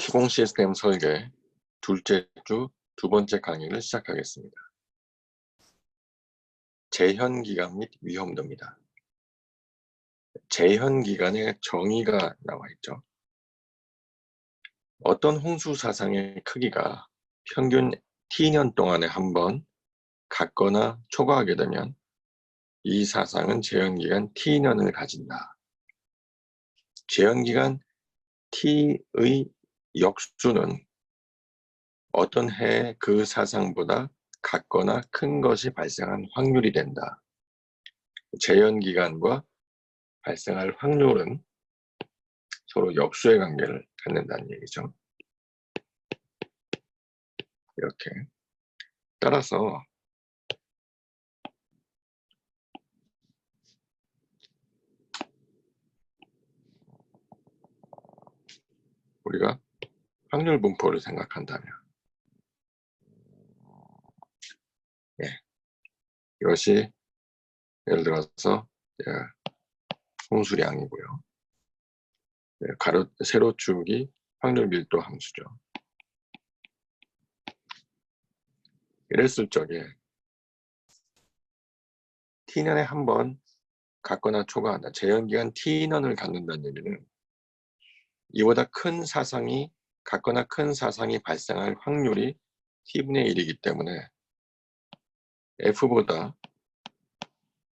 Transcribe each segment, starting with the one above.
시공 시스템 설계 둘째 주 두 번째 강의를 시작하겠습니다. 제현기간 및 위험도입니다. 제현기간의 정의가 나와 있죠. 어떤 홍수 사상의 크기가 평균 T년 동안에 한 번 같거나 초과하게 되면 이 사상은 제현기간 T년을 가진다. 제현기간 T의 역수는 어떤 해에 그 사상보다 같거나 큰 것이 발생한 확률이 된다. 제현기간과 발생할 확률은 서로 역수의 관계를 갖는다는 얘기죠. 이렇게. 따라서 우리가 확률 분포를 생각한다면 이것이 예를 들어서 홍수량이고요. 세로축이 확률 밀도 함수죠. 이랬을 적에 T년에 한 번 같거나 초과한다. 제현기간 T년을 갖는다는 얘기는 이보다 큰 사상이 같거나 큰 사상이 발생할 확률이 T분의 1이기 때문에 F보다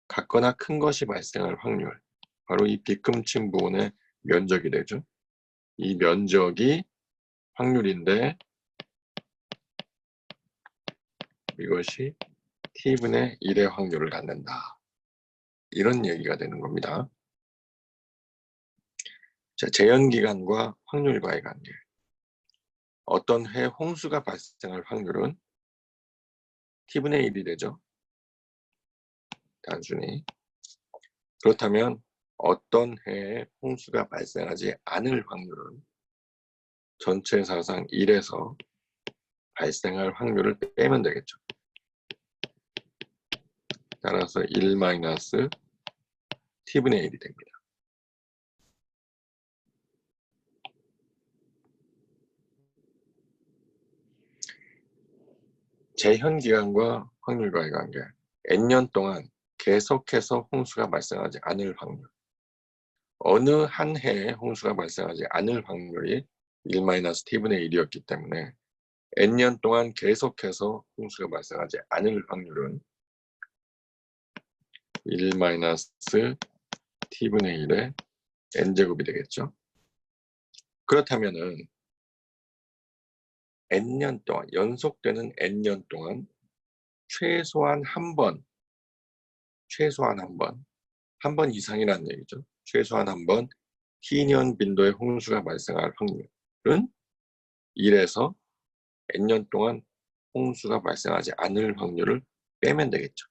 같거나 큰 것이 발생할 확률, 바로 이 빗금친 부분의 면적이 되죠. 이 면적이 확률인데 이것이 T분의 1의 확률을 갖는다. 이런 얘기가 되는 겁니다. 자, 제현기간과 확률과의 관계. 어떤 해 홍수가 발생할 확률은 T분의 1이 되죠. 단순히. 그렇다면 어떤 해에 홍수가 발생하지 않을 확률은 전체 사상 1에서 발생할 확률을 빼면 되겠죠. 따라서 1 마이너스 T분의 1이 됩니다. 제현기간과 확률과의 관계. N년 동안 계속해서 홍수가 발생하지 않을 확률. 어느 한 해에 홍수가 발생하지 않을 확률이 1-T분의 1이었기 때문에 N년 동안 계속해서 홍수가 발생하지 않을 확률은 1-T분의 1의 N제곱이 되겠죠. 그렇다면은 N년 동안, 연속되는 N년 동안 최소한 한 번 이상이라는 얘기죠. 최소한 한 번 T년 빈도의 홍수가 발생할 확률은 1에서 N년 동안 홍수가 발생하지 않을 확률을 빼면 되겠죠.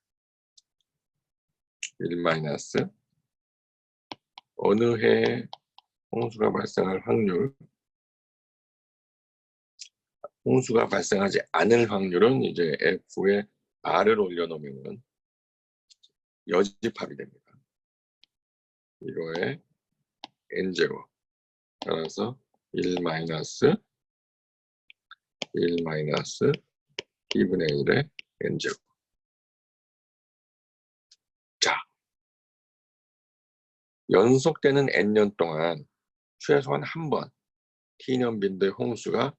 1 마이너스 어느 해에 홍수가 발생할 확률, 홍수가 발생하지 않을 확률은 이제 F에 R을 올려놓으면 여집합이 됩니다. 이거에 N제곱 따라서 1 마이너스 T분의 1의 N제곱. 자, 연속되는 N년 동안 최소한 한 번 T년 빈도의 홍수가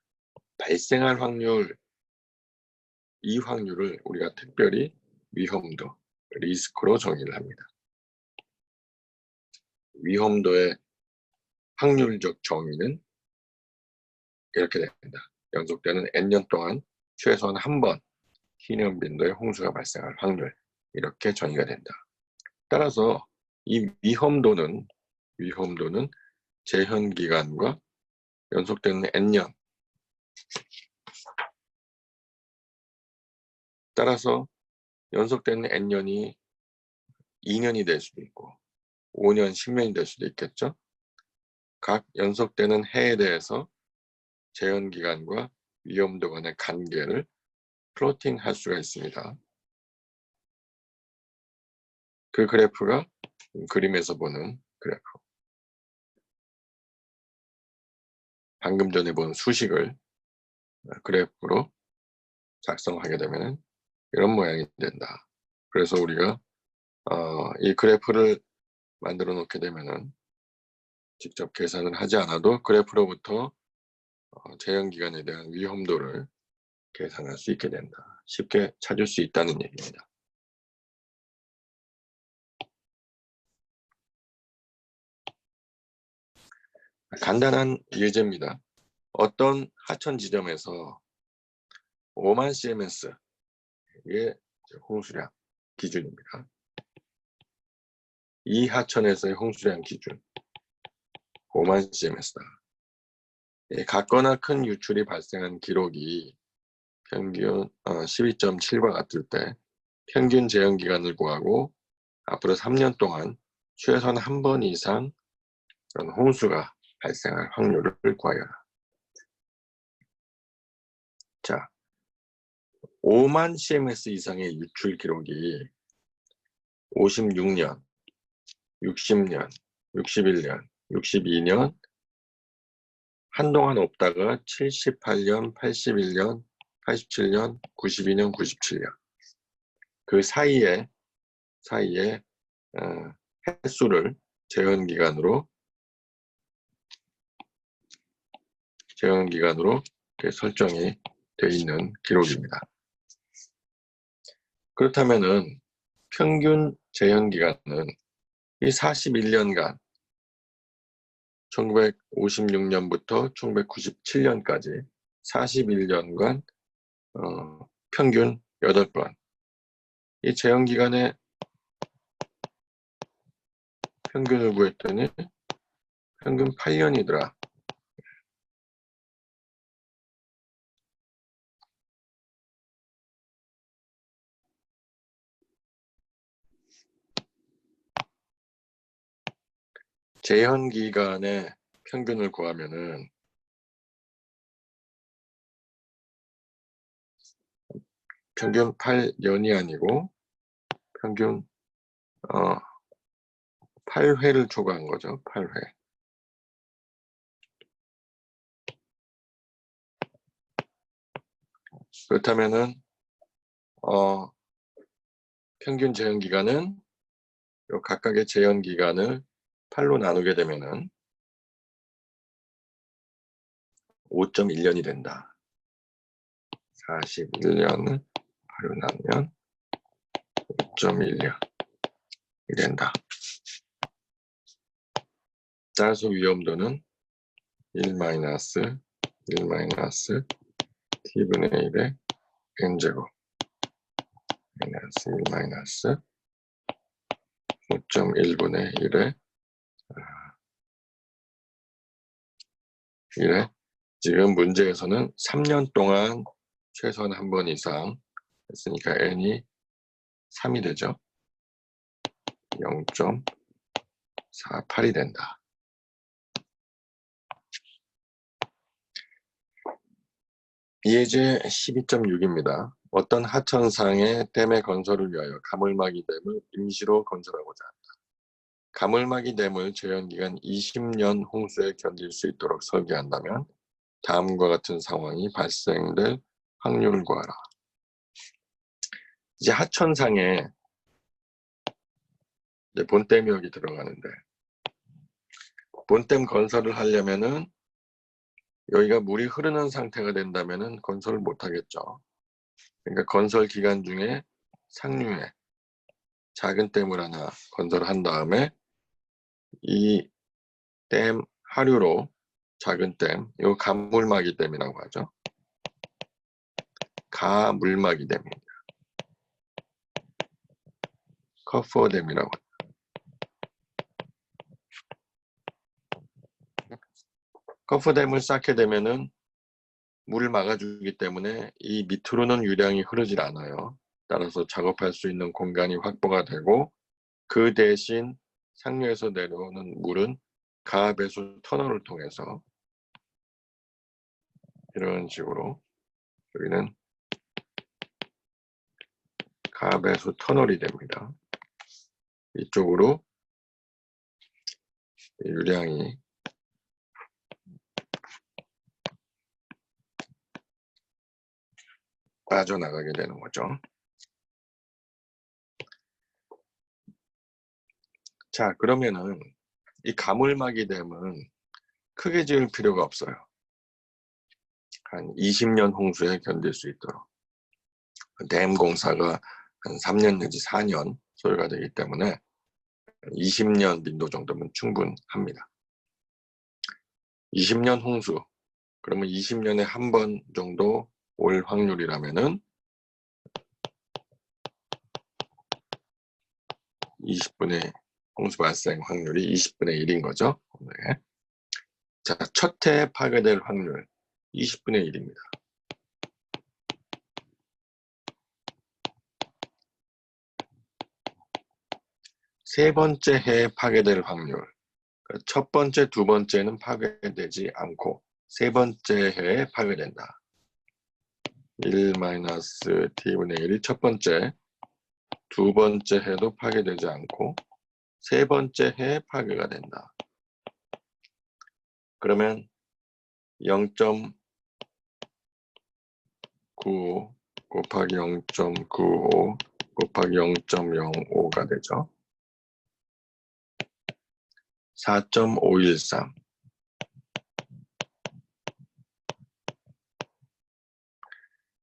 발생할 확률, 이 확률을 우리가 특별히 위험도, 리스크로 정의를 합니다. 위험도의 확률적 정의는 이렇게 됩니다. 연속되는 N년 동안 최소한 한 번 T년 빈도의 홍수가 발생할 확률, 이렇게 정의가 된다. 따라서 이 위험도는 제현기간과 연속되는 N년, 따라서 연속되는 N년이 2년이 될 수도 있고 5년, 10년이 될 수도 있겠죠. 각 연속되는 해에 대해서 제현기간과 위험도 간의 관계를 플로팅할 수가 있습니다. 그 그래프가 그림에서 보는 그래프. 방금 전에 본 수식을 그래프로 작성하게 되면 이런 모양이 된다. 그래서 우리가 이 그래프를 만들어 놓게 되면은 직접 계산을 하지 않아도 그래프로부터 제형기간에 대한 위험도를 계산할 수 있게 된다. 쉽게 찾을 수 있다는 얘기입니다. 간단한 예제입니다. 어떤 하천 지점에서 5만 CMS, 이게 홍수량 기준입니다. 이 하천에서의 홍수량 기준 5만 CMS다. 같거나 큰 유출이 발생한 기록이 평균 12.7과 같을 때 평균 제형기간을 구하고 앞으로 3년 동안 최소한 한 번 이상 그런 홍수가 발생할 확률을 구하여라. 자, 5만 CMS 이상의 유출 기록이 56년, 60년, 61년, 62년, 한동안 없다가 78년, 81년, 87년, 92년, 97년. 그 사이에 횟수를 제한기간으로 설정이 되어 있는 기록입니다. 그렇다면은 평균 제한기간은 이 41년간 1956년부터 1997년까지 41년간 평균 8번. 이 제한기간의 평균을 구했더니 평균 8년이더라. 제한기간의 평균을 구하면은 평균 8년이 아니고 평균 8회를 초과한 거죠. 8회. 그렇다면은 평균 제한기간은 요 각각의 제한기간을 8로 나누게 되면은 5.1년이 된다. 41년을 8로 나누면 5.1년이 된다. 따라서 위험도는 1-1-t분의 1의 n제곱 마이너스 5.1분의 1에 지금 문제에서는 3년 동안 최소한 한 번 이상 했으니까 n이 3이 되죠. 0.48이 된다. 예제 12.6입니다. 어떤 하천상의 댐의 건설을 위하여 가물막이 댐을 임시로 건설하고자 한다. 가물막이 댐을 제한기간 20년 홍수에 견딜 수 있도록 설계한다면 다음과 같은 상황이 발생될 확률을 구하라. 이제 하천상에 이제 본댐이 여기 들어가는데 본댐 건설을 하려면은 여기가 물이 흐르는 상태가 된다면은 건설을 못 하겠죠. 그러니까 건설 기간 중에 상류에 작은 댐을 하나 건설한 다음에 이 댐 하류로 작은 댐, 이거 가물막이 댐이라고 하죠. 가물막이 댐입니다. 커퍼 댐이라고 하죠. 커퍼 댐을 쌓게 되면은 물을 막아주기 때문에 이 밑으로는 유량이 흐르질 않아요. 따라서 작업할 수 있는 공간이 확보가 되고 그 대신 상류에서 내려오는 물은 가압배수 터널을 통해서 이런 식으로 여기는 가압배수 터널이 됩니다. 이쪽으로 유량이 빠져나가게 되는 거죠. 자, 그러면은 이 가물막이댐은 크게 지을 필요가 없어요. 한 20년 홍수에 견딜 수 있도록. 댐 공사가 한 3년 내지 4년 소요가 되기 때문에 20년 빈도 정도면 충분합니다. 20년 홍수, 그러면 20년에 한 번 정도 올 확률이라면은 20분의 홍수 발생 확률이 20분의 1인 거죠. 네. 자, 첫 해에 파괴될 확률 20분의 1입니다. 세 번째 해에 파괴될 확률, 첫 번째, 두 번째는 파괴되지 않고 세 번째 해에 파괴된다. 1-t분의 1이 첫 번째, 두 번째 해도 파괴되지 않고 세 번째 해에 파괴가 된다. 그러면 0.95 곱하기 0.95 곱하기 0.05가 되죠. 4.513.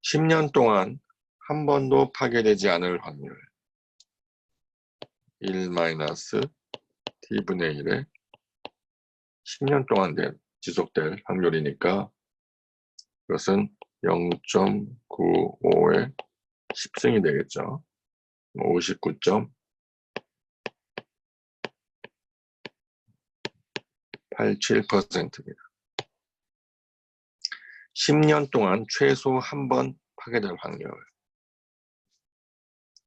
10년 동안 한 번도 파괴되지 않을 확률 1-t분의 1에 10년 동안 지속될 확률이니까 이것은 0.95의 10승이 되겠죠. 59.87%입니다. 10년 동안 최소 한 번 파괴될 확률.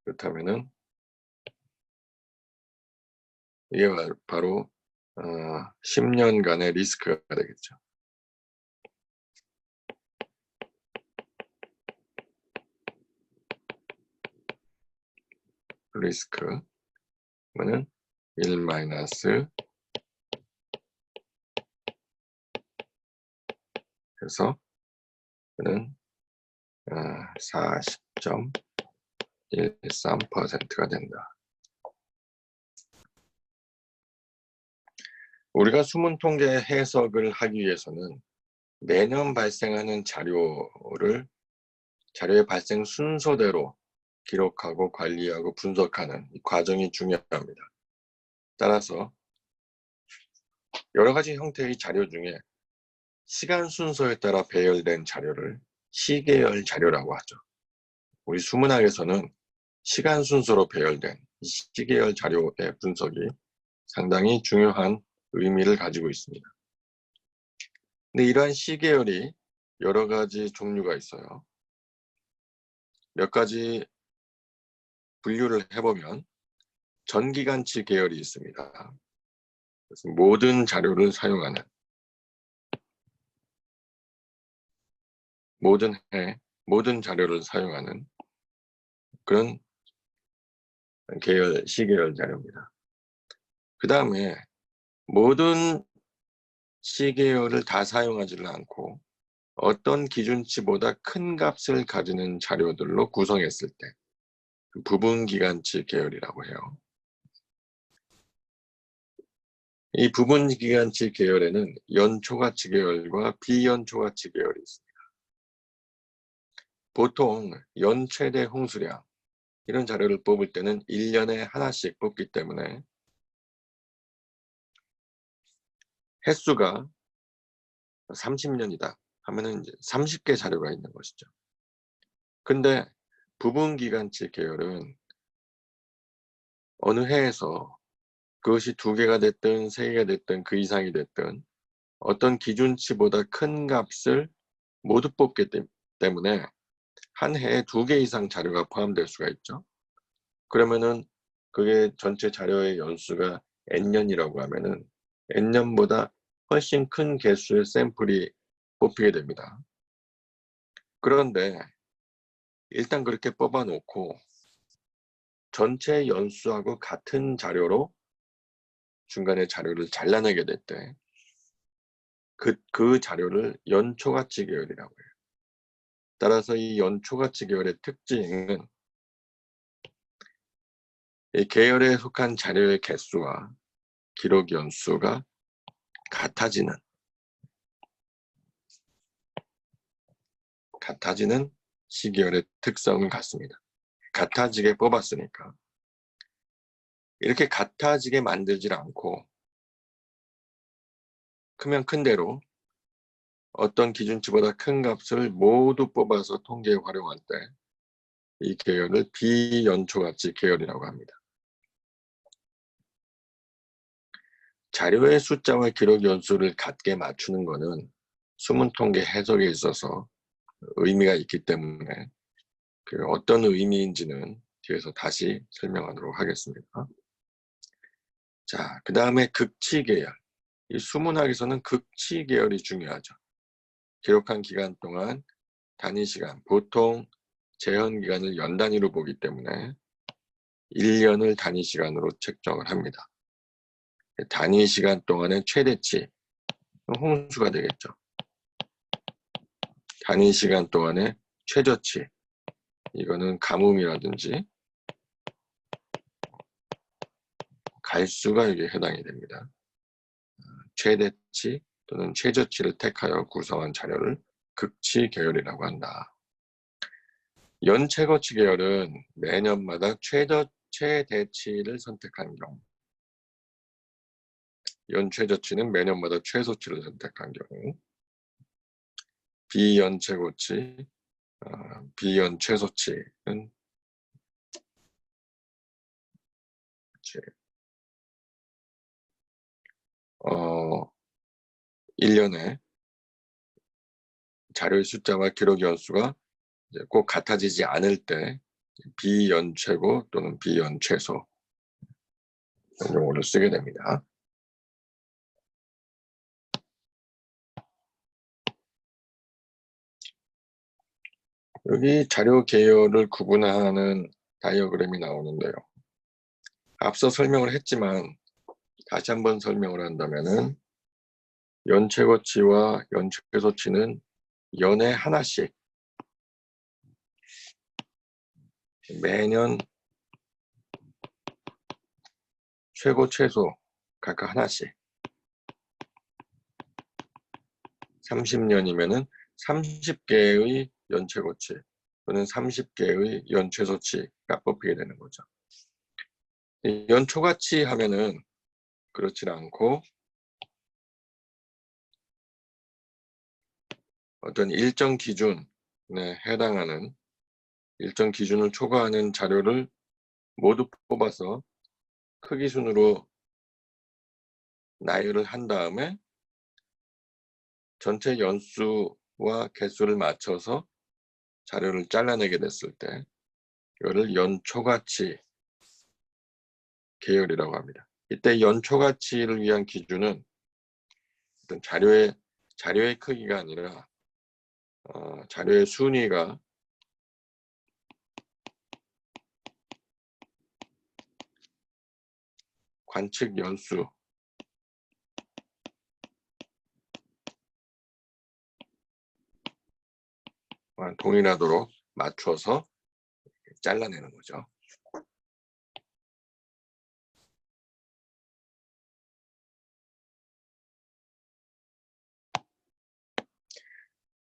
그렇다면은 이게 바로 10년간의 리스크가 되겠죠. 리스크는 1- 해서 는 40.13%가 된다. 우리가 수문 통계 해석을 하기 위해서는 매년 발생하는 자료의 발생 순서대로 기록하고 관리하고 분석하는 이 과정이 중요합니다. 따라서 여러 가지 형태의 자료 중에 시간 순서에 따라 배열된 자료를 시계열 자료라고 하죠. 우리 수문학에서는 시간 순서로 배열된 시계열 자료의 분석이 상당히 중요한 의미를 가지고 있습니다. 근데 이러한 시계열이 여러 가지 종류가 있어요. 몇 가지 분류를 해보면 전기간치 계열이 있습니다. 그래서 모든 자료를 사용하는 모든 자료를 사용하는 그런 시계열 자료입니다. 그 다음에 모든 시계열을 다 사용하지는 않고 어떤 기준치보다 큰 값을 가지는 자료들로 구성했을 때 부분기간치 계열이라고 해요. 이 부분기간치 계열에는 연초가치 계열과 비연초가치 계열이 있습니다. 보통 연최대 홍수량 이런 자료를 뽑을 때는 1년에 하나씩 뽑기 때문에 횟수가 30년이다 하면은 이제 30개 자료가 있는 것이죠. 근데 부분기간치 계열은 어느 해에서 그것이 2개가 됐든 3개가 됐든 그 이상이 됐든 어떤 기준치보다 큰 값을 모두 뽑기 때문에 한 해에 2개 이상 자료가 포함될 수가 있죠. 그러면은 그게 전체 자료의 연수가 n년이라고 하면은 n년보다 훨씬 큰 개수의 샘플이 뽑히게 됩니다. 그런데 일단 그렇게 뽑아 놓고 전체 연수하고 같은 자료로 중간에 자료를 잘라내게 될 때 그 자료를 연초가치 계열이라고 해요. 따라서 이 연초가치 계열의 특징은 이 계열에 속한 자료의 개수와 기록 연수가 같아지는 시계열의 특성을 갖습니다. 같아지게 뽑았으니까 이렇게 같아지게 만들지 않고 크면 큰 대로 어떤 기준치보다 큰 값을 모두 뽑아서 통계에 활용할 때 이 계열을 비연초가치 계열이라고 합니다. 자료의 숫자와 기록 연수를 같게 맞추는 것은 수문 통계 해석에 있어서 의미가 있기 때문에 그 어떤 의미인지는 뒤에서 다시 설명하도록 하겠습니다. 자, 그 다음에 극치 계열. 이 수문학에서는 극치 계열이 중요하죠. 기록한 기간 동안 단위 시간, 보통 재현 기간을 연 단위로 보기 때문에 1년을 단위 시간으로 책정을 합니다. 단위 시간 동안의 최대치, 홍수가 되겠죠. 단위 시간 동안의 최저치, 이거는 가뭄이라든지 갈수가 여기에 해당이 됩니다. 최대치 또는 최저치를 택하여 구성한 자료를 극치 계열이라고 한다. 연최거치 계열은 매년마다 최대치를 선택한 경우, 연최저치는 매년마다 최소치를 선택한 경우, 비연최고치, 비연최소치는 1년에 자료의 숫자와 기록 연수가 꼭 같아지지 않을 때 비연최고 또는 비연최소 용어를 쓰게 됩니다. 여기 자료 계열을 구분하는 다이어그램이 나오는데요. 앞서 설명을 했지만 다시 한번 설명을 한다면은 연최고치와 연최소치는 연에 하나씩 매년 최고 최소 각각 하나씩 30년이면은 30개의 연최고치 또는 30개의 연최소치가 뽑히게 되는 거죠. 연초가치 하면은 그렇지 않고 어떤 일정 기준에 해당하는 일정 기준을 초과하는 자료를 모두 뽑아서 크기 순으로 나열을 한 다음에 전체 연수와 개수를 맞춰서 자료를 잘라내게 됐을 때 이거를 연초가치 계열이라고 합니다. 이때 연초가치를 위한 기준은 어떤 자료의 크기가 아니라 자료의 순위가 관측 연수 동일하도록 맞춰서 잘라내는 거죠.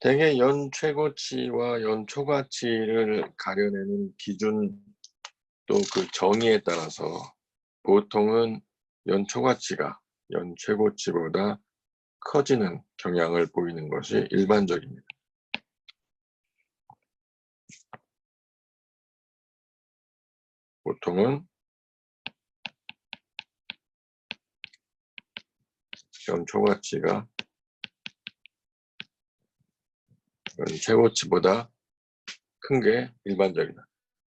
대개 연최고치와 연초가치를 가려내는 기준 또 그 정의에 따라서 보통은 연초가치가 연최고치보다 커지는 경향을 보이는 것이 일반적입니다. 보통은 연초가치가 연최고치보다 큰 게 일반적이다.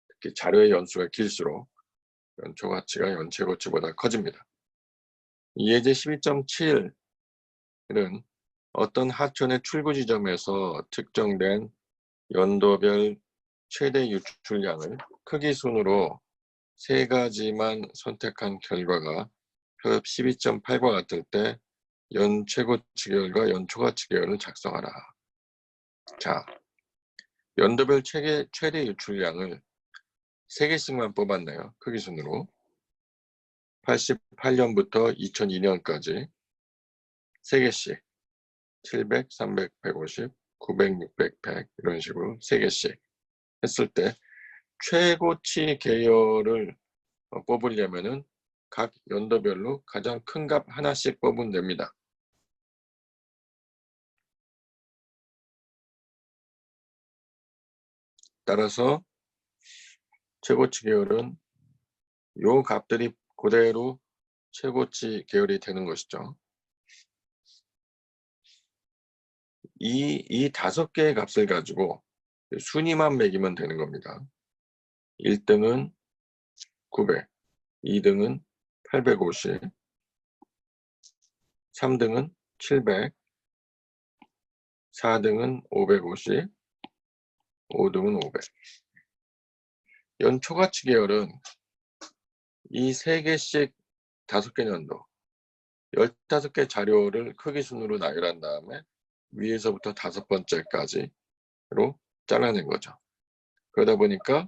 특히 자료의 연수가 길수록 연초가치가 연최고치보다 커집니다. 예제 12.7은 어떤 하천의 출구 지점에서 특정된 연도별 최대 유출량을 크기 순으로 3가지만 선택한 결과가 표 12.8과 같을 때 연최고치 계열과 연초가치 계열을 작성하라. 자, 연도별 최대 유출량을 3개씩만 뽑았네요. 크기 순으로. 88년부터 2002년까지 3개씩 700, 300, 150, 900, 600, 100 이런 식으로 3개씩 했을 때 최고치 계열을 뽑으려면은 각 연도별로 가장 큰 값 하나씩 뽑으면 됩니다. 따라서 최고치 계열은 요 값들이 그대로 최고치 계열이 되는 것이죠. 이 5개의 값을 가지고 순위만 매기면 되는 겁니다. 1등은 900, 2등은 850, 3등은 700, 4등은 550, 5등은 500. 연초가치 계열은 이 3개씩 5개 연도 15개 자료를 크기 순으로 나열한 다음에 위에서부터 5번째까지로 잘라낸 거죠. 그러다 보니까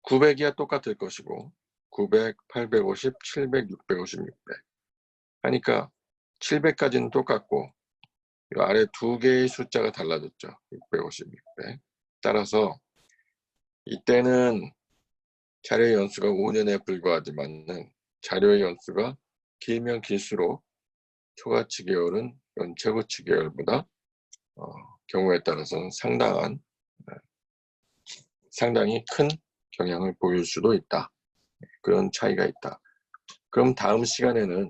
900이야 똑같을 것이고 900, 850, 700, 650, 600 하니까 700까지는 똑같고 이 아래 2개의 숫자가 달라졌죠. 650, 600. 따라서 이때는 자료의 연수가 5년에 불과하지만은 자료의 연수가 길면 길수록 초가치 계열은 연최고치 계열보다 경우에 따라서는 상당히 큰 경향을 보일 수도 있다. 그런 차이가 있다. 그럼 다음 시간에는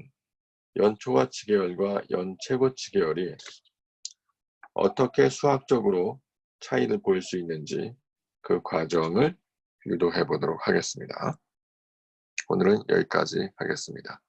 연초가치 계열과 연최고치 계열이 어떻게 수학적으로 차이를 보일 수 있는지 그 과정을 유도해 보도록 하겠습니다. 오늘은 여기까지 하겠습니다.